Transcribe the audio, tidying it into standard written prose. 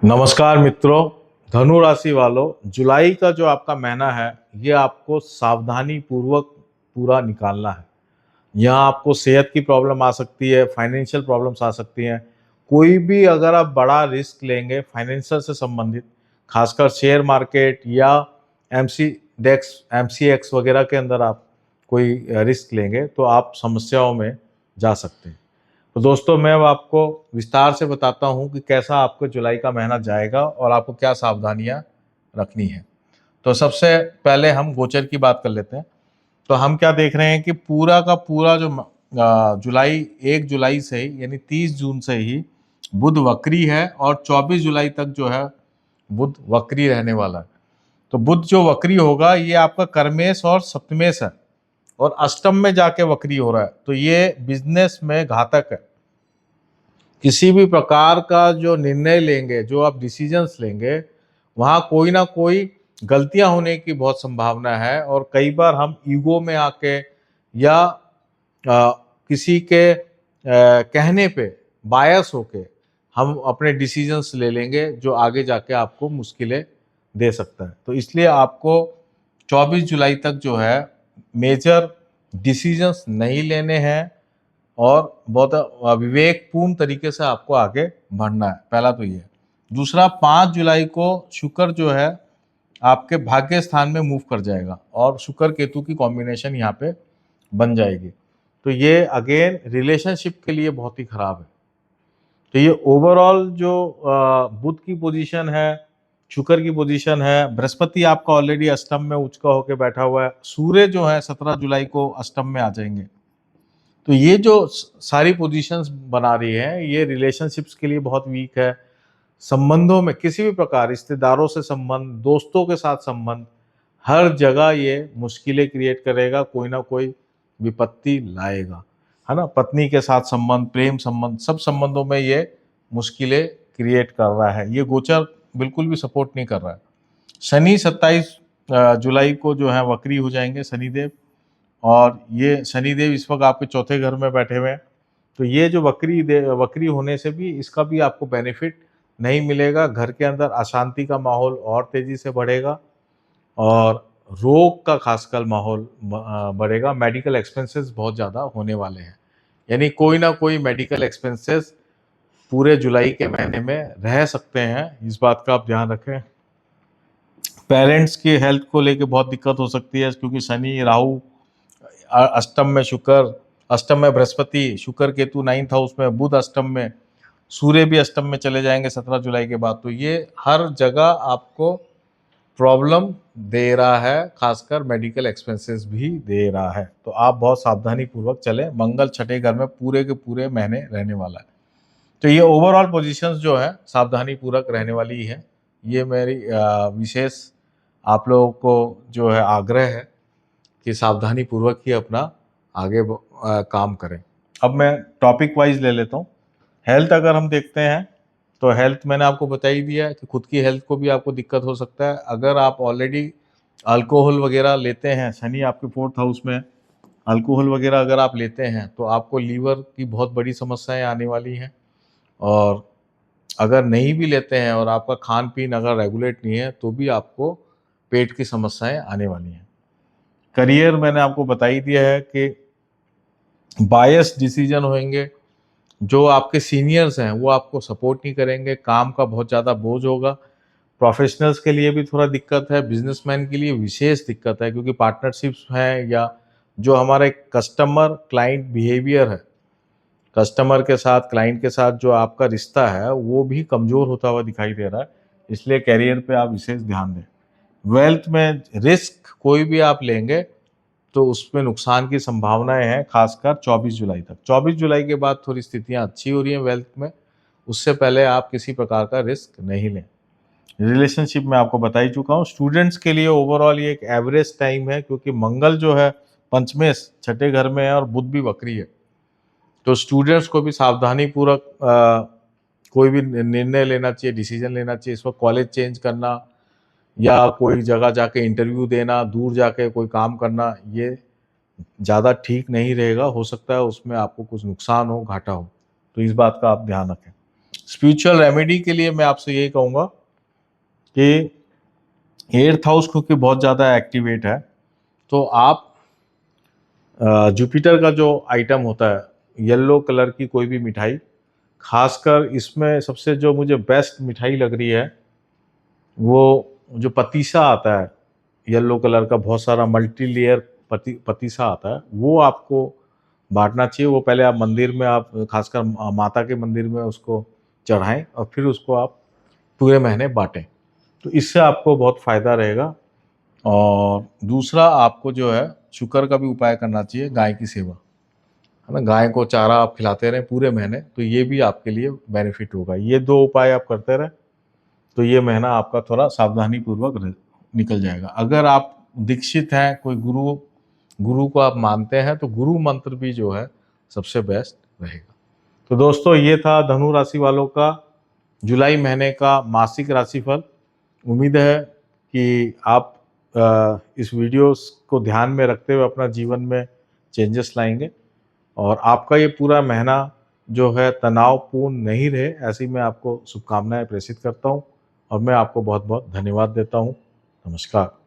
नमस्कार मित्रों, धनु राशि वालों, जुलाई का जो आपका महीना है ये आपको सावधानी पूर्वक पूरा निकालना है। यहाँ आपको सेहत की प्रॉब्लम आ सकती है, फाइनेंशियल प्रॉब्लम्स आ सकती हैं। कोई भी अगर आप बड़ा रिस्क लेंगे फाइनेंशियल से संबंधित, खासकर शेयर मार्केट या एमसीएक्स वगैरह के अंदर आप कोई रिस्क लेंगे तो आप समस्याओं में जा सकते हैं। तो दोस्तों, मैं अब आपको विस्तार से बताता हूं कि कैसा आपको जुलाई का महीना जाएगा और आपको क्या सावधानियां रखनी है। तो सबसे पहले हम गोचर की बात कर लेते हैं। तो हम क्या देख रहे हैं कि पूरा का पूरा जो जुलाई 1 जुलाई से ही यानी 30 जून से ही बुध वक्री है और 24 जुलाई तक जो है बुध वक्री रहने वाला है। तो बुध जो वक्री होगा ये आपका कर्मेश और सप्तमेश है और अष्टम में जाके वक्री हो रहा है। तो ये बिजनेस में घातक है। किसी भी प्रकार का जो निर्णय लेंगे, जो आप डिसीजंस लेंगे, वहाँ कोई ना कोई गलतियां होने की बहुत संभावना है और कई बार हम ईगो में आके या किसी के कहने पे बायस होके हम अपने डिसीजंस ले लेंगे जो आगे जाके आपको मुश्किलें दे सकता है। तो इसलिए आपको 24 जुलाई तक जो है मेजर डिसीजंस नहीं लेने हैं और बहुत विवेकपूर्ण तरीके से आपको आगे बढ़ना है। पहला तो ये। दूसरा, 5 जुलाई को शुक्र जो है आपके भाग्य स्थान में मूव कर जाएगा और शुक्र केतु की कॉम्बिनेशन यहाँ पे बन जाएगी। तो ये अगेन रिलेशनशिप के लिए बहुत ही खराब है। तो ये ओवरऑल जो बुध की पोजीशन है, शुक्र की पोजीशन है, बृहस्पति आपका ऑलरेडी अष्टम में उच्च का होकर बैठा हुआ है, सूर्य जो है 17 जुलाई को अष्टम में आ जाएंगे। तो ये जो सारी पोजीशंस बना रही है ये रिलेशनशिप्स के लिए बहुत वीक है। संबंधों में किसी भी प्रकार, रिश्तेदारों से संबंध, दोस्तों के साथ संबंध, हर जगह ये मुश्किलें क्रिएट करेगा, कोई ना कोई विपत्ति लाएगा, है ना। पत्नी के साथ संबंध, प्रेम संबंध, सब संबंधों में ये मुश्किलें क्रिएट कर रहा है। ये गोचर बिल्कुल भी सपोर्ट नहीं कर रहा है। शनि 27 जुलाई को जो है वक्री हो जाएंगे शनिदेव, और ये शनिदेव इस वक्त आपके चौथे घर में बैठे हुए हैं। तो ये जो वक्री होने से भी इसका भी आपको बेनिफिट नहीं मिलेगा। घर के अंदर अशांति का माहौल और तेजी से बढ़ेगा और रोग का खासकर माहौल बढ़ेगा। मेडिकल एक्सपेंसेस बहुत ज़्यादा होने वाले हैं, यानी कोई ना कोई मेडिकल एक्सपेंसेस पूरे जुलाई के महीने में रह सकते हैं। इस बात का आप ध्यान रखें। पेरेंट्स की हेल्थ को लेके बहुत दिक्कत हो सकती है क्योंकि शनि राहु अष्टम में, शुक्र अष्टम में, बृहस्पति, शुक्र केतु 9th हाउस में, बुध अष्टम में, सूर्य भी अष्टम में चले जाएंगे 17 जुलाई के बाद। तो ये हर जगह आपको प्रॉब्लम दे रहा है, खासकर मेडिकल एक्सपेंसेस भी दे रहा है। तो आप बहुत सावधानी पूर्वक चलें। मंगल छठे घर में पूरे के पूरे महीने रहने वाला है। तो ये ओवरऑल पोजीशंस जो है सावधानी पूर्वक रहने वाली है। ये मेरी विशेष आप लोगों को जो है आग्रह है कि सावधानी पूर्वक ही अपना आगे काम करें। अब मैं टॉपिक वाइज ले लेता हूँ। हेल्थ अगर हम देखते हैं तो हेल्थ मैंने आपको बता ही दिया है कि खुद की हेल्थ को भी आपको दिक्कत हो सकता है। अगर आप ऑलरेडी अल्कोहल वगैरह लेते हैं, शनि आपके 4th हाउस में, अल्कोहल वगैरह अगर आप लेते हैं तो आपको लीवर की बहुत बड़ी समस्याएं आने वाली हैं। और अगर नहीं भी लेते हैं और आपका खान पीन अगर रेगुलेट नहीं है तो भी आपको पेट की समस्याएं आने वाली हैं। करियर मैंने आपको बता ही दिया है कि बायस डिसीजन होंगे। जो आपके सीनियर्स हैं वो आपको सपोर्ट नहीं करेंगे, काम का बहुत ज़्यादा बोझ होगा। प्रोफेशनल्स के लिए भी थोड़ा दिक्कत है, बिजनेसमैन के लिए विशेष दिक्कत है क्योंकि पार्टनरशिप्स हैं या जो हमारे कस्टमर क्लाइंट बिहेवियर है, कस्टमर के साथ, क्लाइंट के साथ जो आपका रिश्ता है वो भी कमज़ोर होता हुआ दिखाई दे रहा है। इसलिए करियर पे आप विशेष ध्यान दें। वेल्थ में रिस्क कोई भी आप लेंगे तो उसमें नुकसान की संभावनाएं हैं, खासकर 24 जुलाई तक। 24 जुलाई के बाद थोड़ी स्थितियां अच्छी हो रही हैं वेल्थ में, उससे पहले आप किसी प्रकार का रिस्क नहीं लें। रिलेशनशिप में आपको बता ही चुका हूँ। स्टूडेंट्स के लिए ओवरऑल ये एक एवरेज टाइम है क्योंकि मंगल जो है पंचमेश छठे घर में है और बुध भी वक्री है। तो स्टूडेंट्स को भी सावधानी पूर्वक कोई भी निर्णय लेना चाहिए, डिसीजन लेना चाहिए। इस वक्त कॉलेज चेंज करना या कोई जगह जाके इंटरव्यू देना, दूर जाके कोई काम करना, ये ज़्यादा ठीक नहीं रहेगा। हो सकता है उसमें आपको कुछ नुकसान हो, घाटा हो। तो इस बात का आप ध्यान रखें। स्पिरिचुअल रेमेडी के लिए मैं आपसे यही कहूँगा कि 8th हाउस क्योंकि बहुत ज़्यादा एक्टिवेट है, तो आप जुपिटर का जो आइटम होता है येलो कलर की कोई भी मिठाई, खासकर इसमें सबसे जो मुझे बेस्ट मिठाई लग रही है वो जो पतीसा आता है येलो कलर का, बहुत सारा मल्टी लेयर पतीसा आता है, वो आपको बांटना चाहिए। वो पहले आप मंदिर में, आप खासकर माता के मंदिर में उसको चढ़ाएं और फिर उसको आप पूरे महीने बांटें, तो इससे आपको बहुत फ़ायदा रहेगा। और दूसरा आपको जो है शुक्र का भी उपाय करना चाहिए, गाय की सेवा, है ना, गाय को चारा आप खिलाते रहें पूरे महीने, तो ये भी आपके लिए बेनिफिट होगा। ये 2 उपाय आप करते रहें तो ये महीना आपका थोड़ा सावधानी पूर्वक निकल जाएगा। अगर आप दीक्षित हैं, कोई गुरु को आप मानते हैं, तो गुरु मंत्र भी जो है सबसे बेस्ट रहेगा। तो दोस्तों ये था धनु राशि वालों का जुलाई महीने का मासिक राशिफल। उम्मीद है कि आप इस वीडियो को ध्यान में रखते हुए अपना जीवन में चेंजेस लाएंगे और आपका ये पूरा महीना जो है तनावपूर्ण नहीं रहे, ऐसी मैं आपको शुभकामनाएं प्रेषित करता हूं और मैं आपको बहुत बहुत धन्यवाद देता हूं। नमस्कार।